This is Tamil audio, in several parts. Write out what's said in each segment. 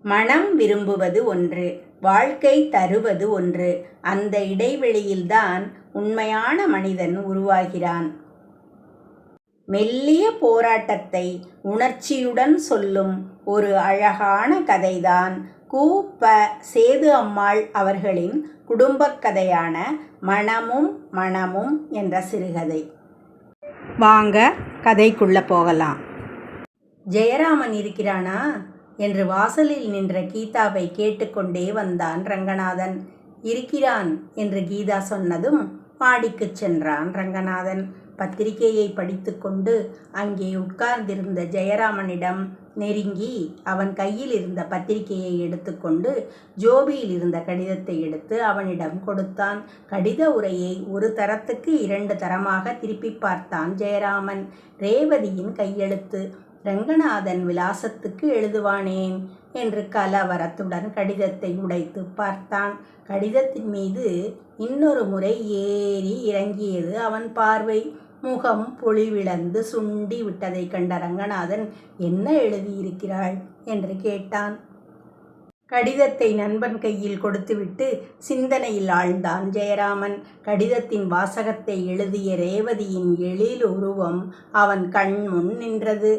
மனம் விரும்புவது ஒன்று, வாழ்க்கை தருவது ஒன்று. அந்த இடைவெளியில்தான் உண்மையான மனிதன் உருவாகிறான். மெல்லிய போராட்டத்தை உணர்ச்சியுடன் சொல்லும் ஒரு அழகான கதைதான் கு. ப. சேது அம்மாள் அவர்களின் குடும்பக் கதையான மனமும் மனமும் என்ற சிறுகதை. வாங்க கதைக்குள்ள போகலாம். ஜெயராமன் இருக்கிறானா என்று வாசலில் நின்ற கீதாவை கேட்டுக்கொண்டே வந்தான் ரங்கநாதன். இருக்கிறான் என்று கீதா சொன்னதும் மாடிக்குச் சென்றான் ரங்கநாதன். பத்திரிகையை படித்துக்கொண்டு அங்கே உட்கார்ந்திருந்த ஜெயராமனிடம் நெருங்கி அவன் கையில் இருந்த பத்திரிகையை எடுத்துக்கொண்டு ஜோபியில் இருந்த கடிதத்தை எடுத்து அவனிடம் கொடுத்தான். கடித உரையை ஒரு தரத்துக்கு 2 தரமாக திருப்பி பார்த்தான் ஜெயராமன். ரேவதியின் கையெழுத்து. ரங்கநாதன் விலாசத்துக்கு எழுதுவானேன் என்று கலவரத்துடன் கடிதத்தை உடைத்து பார்த்தான். கடிதத்தின் மீது இன்னொரு முறை ஏறி இறங்கியது அவன் பார்வை. முகம் பொலிவிழந்து சுண்டி விட்டதை கண்ட ரங்கநாதன், என்ன எழுதியிருக்கிறாள் என்று கேட்டான். கடிதத்தை நண்பன் கையில் கொடுத்துவிட்டு சிந்தனையில் ஆழ்ந்தான் ஜெயராமன். கடிதத்தின் வாசகத்தை எழுதிய ரேவதியின் எழில் உருவம் அவன் கண் முன் நின்றது.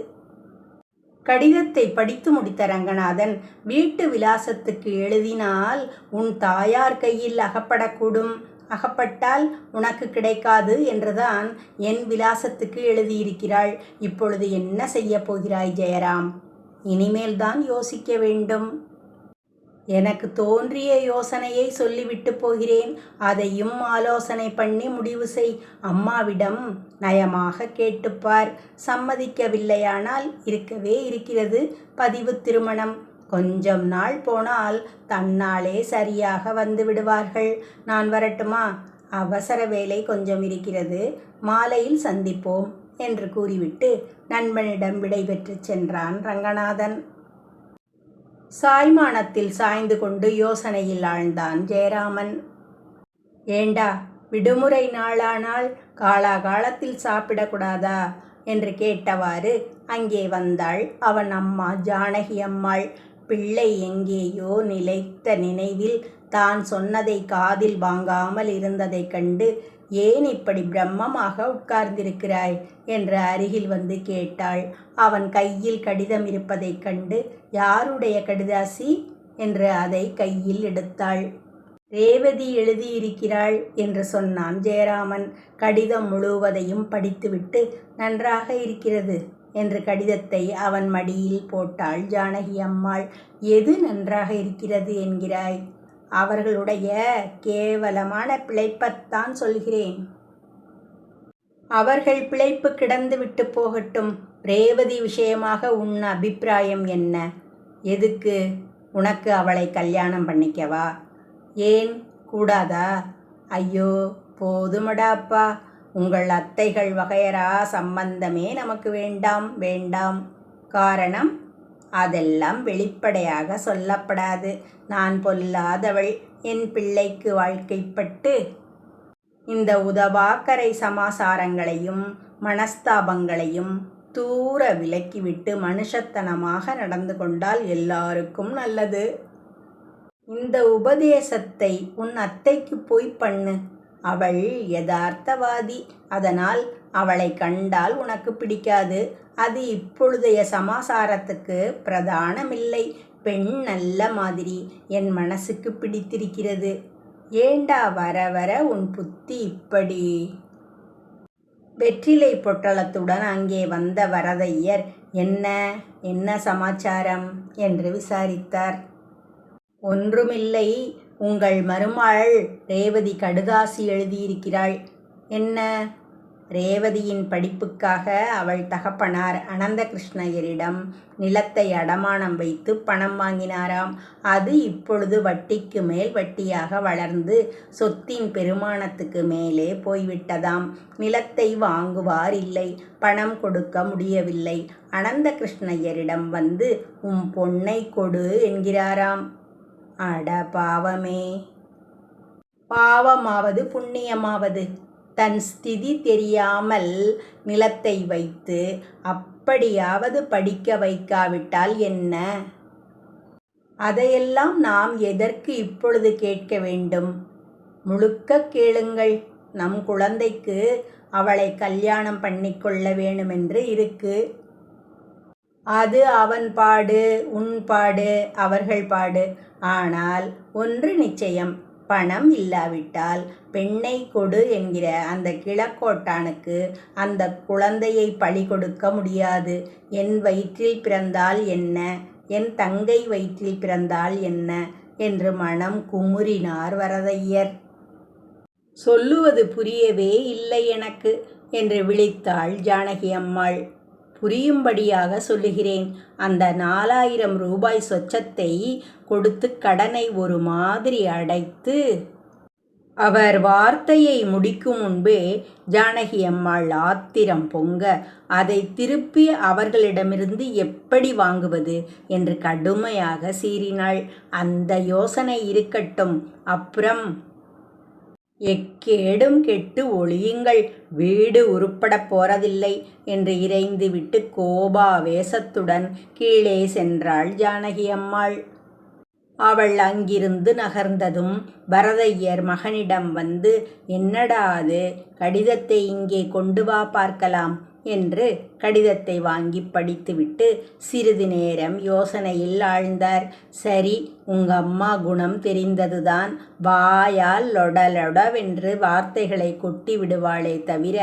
கடிதத்தை படித்து முடித்த ரங்கநாதன், வீட்டு விலாசத்துக்கு எழுதினால் உன் தாயார் கையில் அகப்படக்கூடும், அகப்பட்டால் உனக்கு கிடைக்காது என்றுதான் என் விலாசத்துக்கு எழுதியிருக்கிறாள். இப்பொழுது என்ன செய்ய போகிறாய் ஜெயராம்? இனிமேல்தான் யோசிக்க வேண்டும். எனக்கு தோன்றிய யோசனையை சொல்லிவிட்டு போகிறேன். அதையும் ஆலோசனை பண்ணி முடிவு செய். அம்மாவிடம் நயமாக கேட்டுப்பார். சம்மதிக்கவில்லையானால் இருக்கவே இருக்கிறது பதிவு திருமணம். கொஞ்சம் நாள் போனால் தன்னாலே சரியாக வந்து விடுவார்கள். நான் வரட்டுமா? அவசர வேலை கொஞ்சம் இருக்கிறது, மாலையில் சந்திப்போம் என்று கூறிவிட்டு நண்பனிடம் விடைபெற்று சென்றான் ரங்கநாதன். சாய்மானத்தில் சாய்ந்து கொண்டு யோசனையில் ஆழ்ந்தான் ஜெயராமன். ஏண்டா, விடுமுறை நாளானால் காலாகாலத்தில் சாப்பிடக்கூடாதா என்று கேட்டவாறு அங்கே வந்தாள் அவன் அம்மா ஜானகி அம்மாள். பிள்ளை எங்கேயோ நிலைத்த நினைவில் தான் சொன்னதை காதில் வாங்காமல் இருந்ததைக் கண்டு, ஏன் இப்படி பிரம்மமாக உட்கார்ந்திருக்கிறாய் என்று அருகில் வந்து கேட்டாள். அவன் கையில் கடிதம் இருப்பதைக் கண்டு, யாருடைய கடிதாசி என்று அதை கையில் எடுத்தாள். ரேவதி எழுதியிருக்கிறாள் என்று சொன்னான் ஜெயராமன். கடிதம் முழுவதையும் படித்துவிட்டு, நன்றாக இருக்கிறது என்று கடிதத்தை அவன் மடியில் போட்டாள் ஜானகி அம்மாள். எது நன்றாக இருக்கிறது என்கிறாய்? அவர்களுடைய கேவலமான பிழைப்பத்தான் சொல்கிறேன். அவர்கள் பிழைப்பு கிடந்து விட்டு போகட்டும். ரேவதி விஷயமாக உன் அபிப்பிராயம் என்ன? எதுக்கு? உனக்கு அவளை கல்யாணம் பண்ணிக்கவா? ஏன் கூடாதா? ஐயோ போதுமடாப்பா, உங்கள் அத்தைகள் வகையரா சம்பந்தமே நமக்கு வேண்டாம் வேண்டாம். காரணம்? அதெல்லாம் வெளிப்படையாக சொல்லப்படாது. நான் பொல்லாதவள். என் பிள்ளைக்கு வாழ்க்கைப்பட்டு இந்த உதவாக்கரை சமாசாரங்களையும் மனஸ்தாபங்களையும் தூர விலக்கிவிட்டு மனுஷத்தனமாக நடந்து கொண்டால் எல்லாருக்கும் நல்லது. இந்த உபதேசத்தை உன் அத்தைக்கு போய் பண்ணு. அவள் யதார்த்தவாதி. அதனால் அவளை கண்டால் உனக்கு பிடிக்காது. அது இப்பொழுதைய சமாசாரத்துக்கு பிரதானமில்லை. பெண் நல்ல மாதிரி என் மனசுக்கு பிடித்திருக்கிறது. ஏண்டா வர வர உன் புத்தி இப்படி? வெற்றிலை பொட்டலத்துடன் அங்கே வந்த வரதையர், என்ன என்ன சமாச்சாரம் என்று விசாரித்தார். ஒன்றுமில்லை, உங்கள் மருமகள் ரேவதி கடுதாசி எழுதியிருக்கிறாள். என்ன? ரேவதியின் படிப்புக்காக அவள் தகப்பனார் அனந்தகிருஷ்ணயரிடம் நிலத்தை அடமானம் வைத்து பணம் வாங்கினாராம். அது இப்பொழுது வட்டிக்கு மேல் வட்டியாக வளர்ந்து சொத்தின் பெருமானத்துக்கு மேலே போய்விட்டதாம். நிலத்தை வாங்குவார் இல்லை, பணம் கொடுக்க முடியவில்லை. அனந்தகிருஷ்ணயரிடம் வந்து உம் பொன்னை கொடு என்கிறாராம். அட பாவமே! பாவமாவது புண்ணியமாவது தன் ஸ்திதி தெரியாமல் நிலத்தை வைத்து அப்படியாவது படிக்க வைக்காவிட்டால் என்ன? அதையெல்லாம் நாம் எதற்கு இப்பொழுது கேட்க வேண்டும்? முழுக்க கேளுங்கள். நம் குழந்தைக்கு அவளை கல்யாணம் பண்ணிக்கொள்ள வேணுமென்று இருக்கு. அது அவன் பாடு, உன் பாடு, அவர்கள் பாடு. ஆனால் ஒன்று நிச்சயம், பணம் இல்லாவிட்டால் பெண்ணை கொடு என்கிற அந்த கிழக்கோட்டானுக்கு அந்த குழந்தையை பலி கொடுக்க முடியாது. என் வயிற்றில் பிறந்தால் என்ன, என் தங்கை வயிற்றில் பிறந்தால் என்ன என்று மனம் குமுறினார் வரதையர். சொல்லுவது புரியவே இல்லை எனக்கு என்று விழித்தாள் ஜானகி அம்மாள். புரியும்படியாக சொல்லுகிறேன். அந்த 4000 ரூபாய் சொச்சத்தை கொடுத்து கடனை ஒரு மாதிரி அடைத்து. அவர் வார்த்தையை முடிக்கும் முன்பே ஜானகி அம்மாள் ஆத்திரம் பொங்க, அதை திருப்பி அவர்களிடமிருந்து எப்படி வாங்குவது என்று கடுமையாக சீறினாள். அந்த யோசனை இருக்கட்டும், அப்புறம் எக்கேடும் கெட்டு ஒழியுங்கள், வீடு உருப்படப் போறதில்லை என்று இறைந்துவிட்டு கோபாவேசத்துடன் கீழே சென்றாள் ஜானகி அம்மாள். அவள் அங்கிருந்து நகர்ந்ததும் பரதையர் மகனிடம் வந்து, என்னடா அது, கடிதத்தை இங்கே கொண்டு வா பார்க்கலாம் என்று கடிதத்தை வாங்கி படித்துவிட்டு சிறிது நேரம் யோசனையில் ஆழ்ந்தார். சரி, உங்க அம்மா குணம் தெரிந்ததுதான். வாயால் லொடலொடவென்று வார்த்தைகளை கொட்டி விடுவாளே தவிர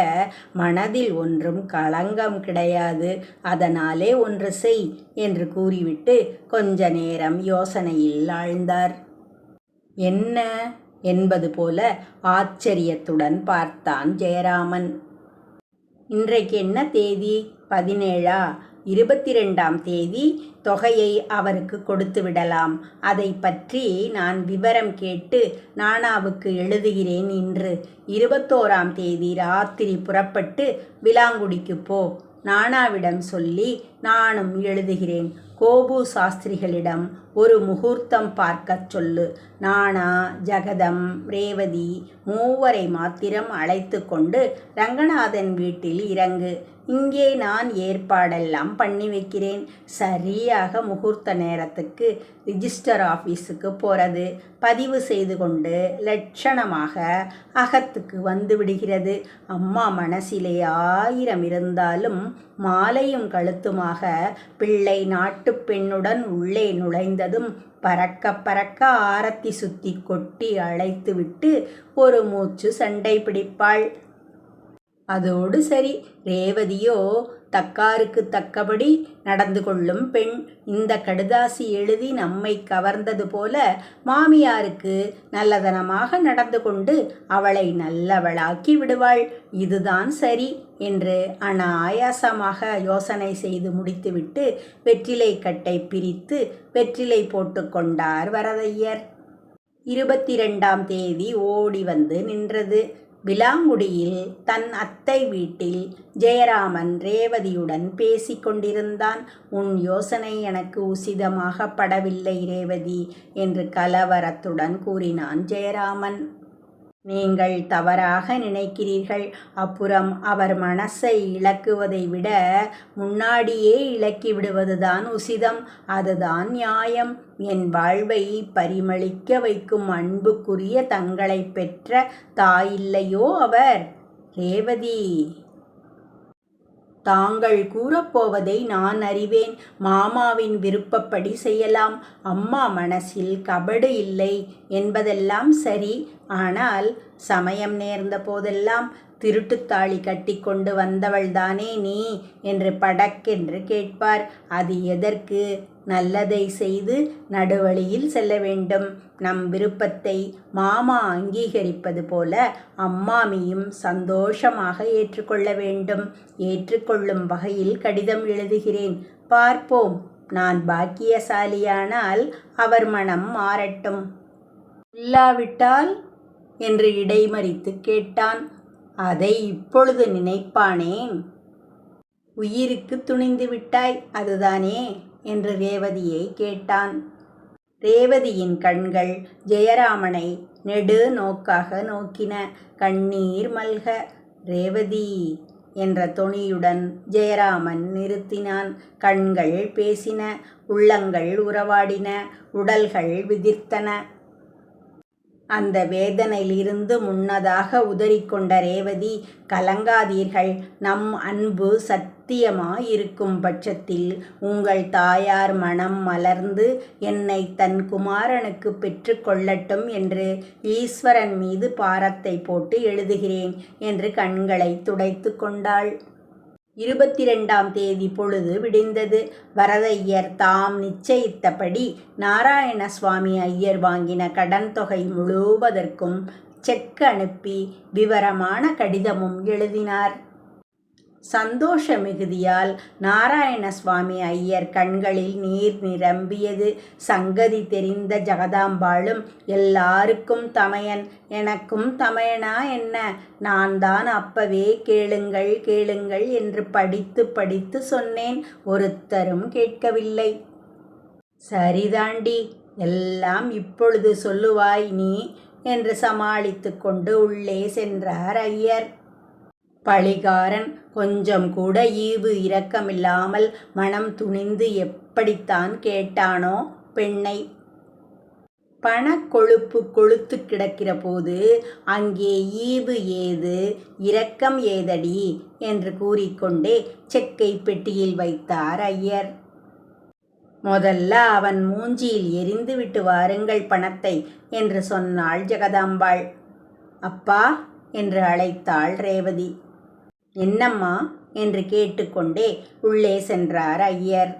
மனதில் ஒன்றும் களங்கம் கிடையாது. அதனாலே ஒன்று செய் என்று கூறிவிட்டு கொஞ்ச நேரம் யோசனையில் ஆழ்ந்தார். என்ன என்பது போல ஆச்சரியத்துடன் பார்த்தான் ஜெயராமன். இன்றைக்கு என்ன தேதி? 17. 22ஆம் தேதி தொகையை அவருக்கு கொடுத்து விடலாம். அதை பற்றி நான் விவரம் கேட்டு நானாவுக்கு எழுதுகிறேன். இன்று 21ஆம் தேதி ராத்திரி புறப்பட்டு விலாங்குடிக்கு போ. நானாவிடம் சொல்லி நானும் எழுதுகிறேன். கோபு சாஸ்திரிகளிடம் ஒரு முகூர்த்தம் பார்க்கச் சொல்லு. நானா, ஜகதம், ரேவதி மூவரை மாத்திரம் அழைத்து கொண்டு ரங்கநாதன் வீட்டில் இறங்கு. இங்கே நான் ஏற்பாடெல்லாம் பண்ணி வைக்கிறேன். சரியாக முகூர்த்த நேரத்துக்கு ரிஜிஸ்டர் ஆஃபீஸுக்கு போகிறது. பதிவு செய்து கொண்டு லட்சணமாக அகத்துக்கு வந்து விடுகிறது. அம்மா மனசிலே 1000 இருந்தாலும் மாலையும் கழுத்துமாக பிள்ளை நாட்டு பெண்ணுடன் உள்ளே நுழைந்ததும் பறக்க பறக்க ஆரத்தி சுத்தி கொட்டி அழைத்து விட்டு ஒரு மூச்சு சண்டை பிடிப்பாள். அதோடு சரி, ரேவதியோ தக்காருக்கு தக்கபடி நடந்து கொள்ளும் பெண். இந்த கடுதாசி எழுதி நம்மை கவர்ந்தது போல மாமியாருக்கு நல்லதனமாக நடந்து கொண்டு அவளை நல்லவளாக்கி விடுவாள். இதுதான் சரி என்று அனாயாசமாக யோசனை செய்து முடித்துவிட்டு வெற்றிலை கட்டை பிரித்து வெற்றிலை போட்டு கொண்டார் வரதையர். 22ஆம் தேதி ஓடி வந்து நின்றது. விலாங்குடியில் தன் அத்தை வீட்டில் ஜெயராமன் ரேவதியுடன் பேசிக் கொண்டிருந்தான். உன் யோசனை எனக்கு உசிதமாக படவில்லை ரேவதி என்று கலவரத்துடன் கூறினான் ஜெயராமன். நீங்கள் தவறாக நினைக்கிறீர்கள். அப்புறம் அவர் மனசை இழக்குவதை விட முன்னாடியே இழக்கி விடுவதுதான் உசிதம். அதுதான் நியாயம். என் வாழ்வை பரிமளிக்க வைக்கும் அன்புக்குரிய தங்களை பெற்ற தாயில்லையோ அவர்? ரேவதி, தாங்கள் கூறப்போவதை நான் அறிவேன். மாமாவின் விருப்பப்படி செய்யலாம். அம்மா மனசில் கபடு இல்லை என்பதெல்லாம் சரி. ஆனால் சமயம் நேர்ந்த போதெல்லாம் திருட்டுத்தாளி கட்டி கொண்டு வந்தவள்தானே நீ என்று படக்கென்று கேட்பார். அது எதற்கு? நல்லதை செய்து நடுவழியில் செல்ல வேண்டும். நம் விருப்பத்தை மாமா அங்கீகரிப்பது போல அம்மாமியும் சந்தோஷமாக ஏற்றுக்கொள்ள வேண்டும். ஏற்றுக்கொள்ளும் வகையில் கடிதம் எழுதுகிறேன். பார்ப்போம். நான் பாக்கியசாலியானால் அவர் மனம் மாறட்டும். இல்லாவிட்டால் என்று இடைமறித்து கேட்டான். அதை இப்பொழுது நினைப்பானேன்? உயிருக்கு துணிந்து விட்டாய், அதுதானே என்று ரேவதியை கேட்டான். ரேவதியின் கண்கள் ஜெயராமனை நெடு நோக்காக நோக்கின. கண்ணீர் மல்க. ரேவதி என்ற தொனியுடன் ஜெயராமன் நிறுத்தினான். கண்கள் பேசின, உள்ளங்கள் உறவாடின, உடல்கள் விதிர்த்தன. அந்த வேதனையிலிருந்து முன்னதாக உதறிக்கொண்ட ரேவதி, கலங்காதீர்கள், நம் அன்பு சத்தியமாயிருக்கும் பட்சத்தில் உங்கள் தாயார் மனம் மலர்ந்து என்னை தன் குமாரனுக்கு பெற்று கொள்ளட்டும் என்று ஈஸ்வரன் மீது பாரத்தை போட்டு எழுதுகிறேன் என்று கண்களை துடைத்து கொண்டாள். 22ஆம் தேதி பொழுது விடிந்தது. வரதையர் தாம் நிச்சயித்தபடி நாராயணசுவாமி ஐயர் வாங்கின கடன் தொகை முழுவதற்கும் செக் அனுப்பி விவரமான கடிதமும் எழுதினார். சந்தோஷ மிகுதியால் நாராயணசுவாமி ஐயர் கண்களில் நீர் நிரம்பியது. சங்கதி தெரிந்த ஜகதாம்பாளும், எல்லாருக்கும் தமையன், எனக்கும் தமையனா என்ன, நான் தான் அப்பவே கேளுங்கள் கேளுங்கள் என்று படித்து படித்து சொன்னேன், ஒருத்தரும் கேட்கவில்லை. சரிதாண்டி, எல்லாம் இப்பொழுது சொல்லுவாய் நீ என்று சமாளித்து கொண்டு உள்ளே சென்றார் ஐயர். பழிகாரன் கொஞ்சம் கூட ஈவு இரக்கமில்லாமல் மனம் துணிந்து எப்படித்தான் கேட்டானோ பெண்ணை. பணக்கொழுப்பு கொழுத்து கிடக்கிற போது அங்கே ஈவு ஏது, இரக்கம் ஏதடி என்று கூறிக்கொண்டே செக்கை பெட்டியில் வைத்தார் ஐயர். முதல்ல அவன் மூஞ்சியில் எரிந்து விட்டு வாருங்கள் பணத்தை என்று சொன்னாள் ஜெகதாம்பாள். அப்பா என்று அழைத்தாள் ரேவதி. என்னம்மா என்று கேட்டுக்கொண்டே உள்ளே சென்றார் ஐயர்.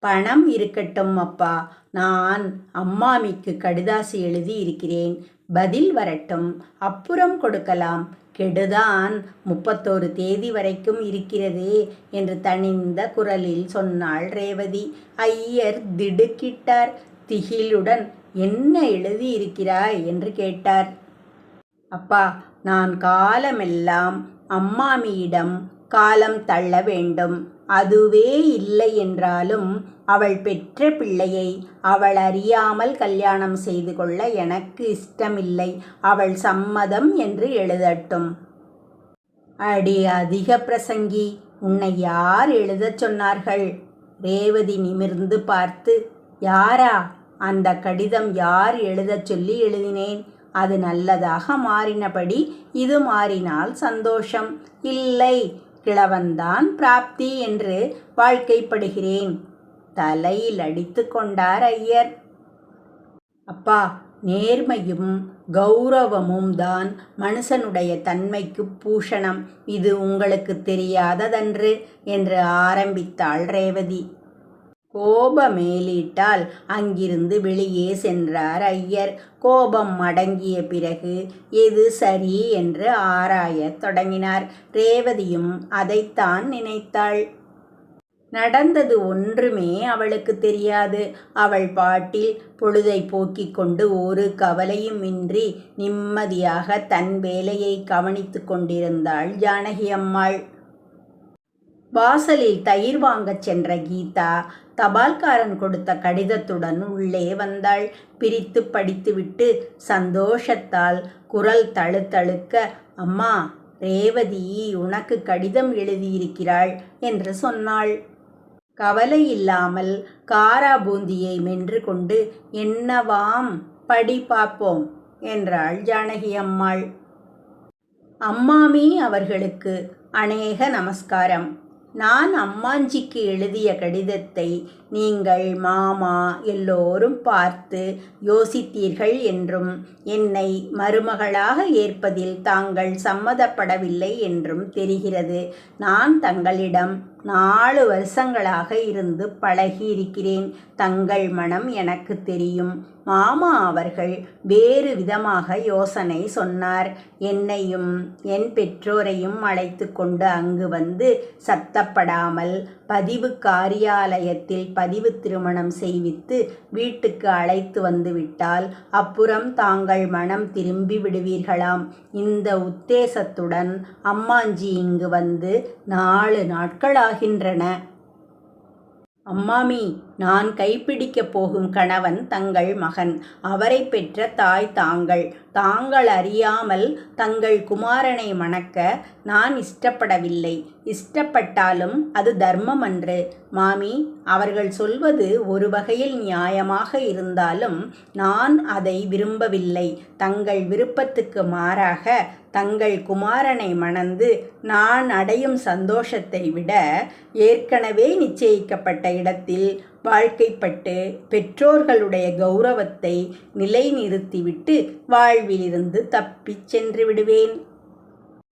பணம் இருக்கட்டும் அப்பா, நான் அம்மாமிக்கு கடிதாசி எழுதி இருக்கிறேன், பதில் வரட்டும், அப்புறம் கொடுக்கலாம், கெடுதான் 31 தேதி வரைக்கும் இருக்கிறதே என்று தணிந்த குரலில் சொன்னாள் ரேவதி. ஐயர் திடுக்கிட்டார். திகிலுடன், என்ன எழுதியிருக்கிறாய் என்று கேட்டார். அப்பா, நான் காலமெல்லாம் அம்மாமியிடம் காலம் தள்ள வேண்டும், அதுவே இல்லை என்றாலும் அவள் பெற்ற பிள்ளையை அவள் அறியாமல் கல்யாணம் செய்து கொள்ள எனக்கு இஷ்டமில்லை, அவள் சம்மதம் என்று எழுதட்டும். அடி அதிக பிரசங்கி, உன்னை யார் எழுதச் சொன்னார்கள்? ரேவதி நிமிர்ந்து பார்த்து, யாரா? அந்த கடிதம் யார் எழுதச் சொல்லி எழுதினேன், அது நல்லதாக மாறினபடி இது மாறினால் சந்தோஷம், இல்லை கிழவன்தான் பிராப்தி என்று வாழ்க்கைப்படுகிறேன். தலையில் அடித்து கொண்டார் ஐயர். அப்பா, நேர்மையும் கௌரவமும் தான் மனுஷனுடைய தன்மைக்கு பூஷணம், இது உங்களுக்கு தெரியாததன்று என்று ஆரம்பித்தாள் ரேவதி. கோபமேலிட்டால் அங்கிருந்து வெளியே சென்றார் ஐயர். கோபம் அடங்கிய பிறகு எது சரி என்று ஆராயத் தொடங்கினார். ரேவதியும் அதைத்தான் நினைத்தாள். நடந்தது ஒன்றுமே அவளுக்கு தெரியாது. அவள் பாட்டில் பொழுதை போக்கிக் கொண்டு ஒரு கவலையும் இன்றி நிம்மதியாக தன் வேலையை கவனித்து கொண்டிருந்தாள் ஜானகி அம்மாள். வாசலில் தயிர் வாங்கச் சென்ற கீதா தபால்காரன் கொடுத்த கடிதத்துடன் உள்ளே வந்தாள். பிரித்து படித்துவிட்டு சந்தோஷத்தால் குரல் தழுத்தழுக்க, அம்மா, ரேவதி உனக்கு கடிதம் எழுதியிருக்கிறாள் என்று சொன்னாள். கவலை இல்லாமல் காரா பூந்தியை மென்று கொண்டு, என்னவாம், படி பார்ப்போம் என்றாள் ஜானகி அம்மாள். அம்மாமி அவர்களுக்கு அநேக நமஸ்காரம். நான் அம்மாஞ்சிக்கு எழுதிய கடிதத்தை நீங்கள் மாமா எல்லோரும் பார்த்து யோசித்தீர்கள் என்றும் என்னை மருமகளாக ஏற்பதில் தாங்கள் சம்மதப்படவில்லை என்றும் தெரிகிறது. நான் தங்களிடம் 4 வருஷங்களாக இருந்து பழகி இருக்கிறேன். தங்கள் மனம் எனக்கு தெரியும். மாமா அவர்கள் வேறு விதமாக யோசனை சொன்னார். என்னையும் என் பெற்றோரையும் அழைத்து கொண்டு அங்கு வந்து சத்தப்படாமல் பதிவு காரியாலயத்தில் பதிவு திருமணம் செய்வித்து வீட்டுக்கு அழைத்து வந்து விட்டால் அப்புறம் தாங்கள் மனம் திரும்பி விடுவீர்களாம். இந்த உத்தேசத்துடன் அம்மாஞ்சி இங்கு வந்து 4 நாட்களாகின்றன. அம்மாமி, நான் கைப்பிடிக்கப் போகும் கணவன் தங்கள் மகன். அவரை பெற்ற தாய் தாங்கள். தாங்கள் அறியாமல் தங்கள் குமாரனை மணக்க நான் இஷ்டப்படவில்லை. இஷ்டப்பட்டாலும் அது தர்மமன்று. மாமி, அவர்கள் சொல்வது ஒரு வகையில் நியாயமாக இருந்தாலும் நான் அதை விரும்பவில்லை. தங்கள் விருப்பத்துக்கு மாறாக தங்கள் குமாரனை மணந்து நான் அடையும் சந்தோஷத்தை விட ஏற்கனவே நிச்சயிக்கப்பட்ட இடத்தில் வாழ்க்கைப்பட்டு பெற்றோர்களுடைய கௌரவத்தை நிலைநிறுத்திவிட்டு வாழ்விலிருந்து தப்பிச் சென்று விடுவேன்.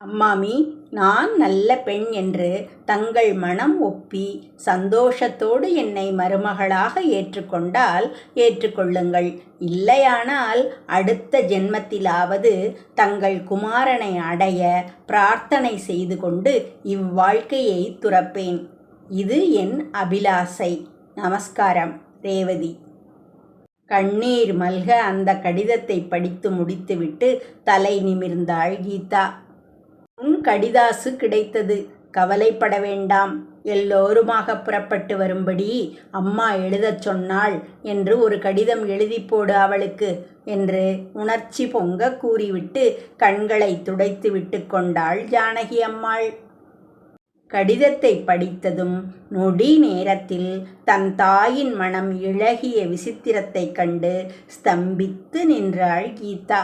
அம்மாமி, நான் நல்ல பெண் என்று தங்கள் மனம் ஒப்பி சந்தோஷத்தோடு என்னை மருமகளாக ஏற்றுக்கொண்டால் ஏற்றுக்கொள்ளுங்கள். இல்லையானால் அடுத்த ஜென்மத்திலாவது தங்கள் குமாரனை அடைய பிரார்த்தனை செய்து கொண்டு இவ்வாழ்க்கையை துறப்பேன். இது என் அபிலாசை. நமஸ்காரம். ரேவதி. கண்ணீர் மல்க அந்த கடிதத்தை படித்து முடித்துவிட்டு தலை நிமிர்ந்தாள் கீதா. உன் கடிதாசு கிடைத்தது. கவலைப்பட வேண்டாம். எல்லோருமாக புறப்பட்டு வரும்படி அம்மா எழுதச் சொன்னாள் என்று ஒரு கடிதம் எழுதி போடு அவளுக்கு என்று உணர்ச்சி பொங்க கூறிவிட்டு கண்களை துடைத்து விட்டு கொண்டாள் ஜானகி அம்மாள். கடிதத்தை படித்ததும் நொடி நேரத்தில் தன் தாயின் மனம் இழகிய விசித்திரத்தைக் கண்டு ஸ்தம்பித்து நின்றாள் கீதா.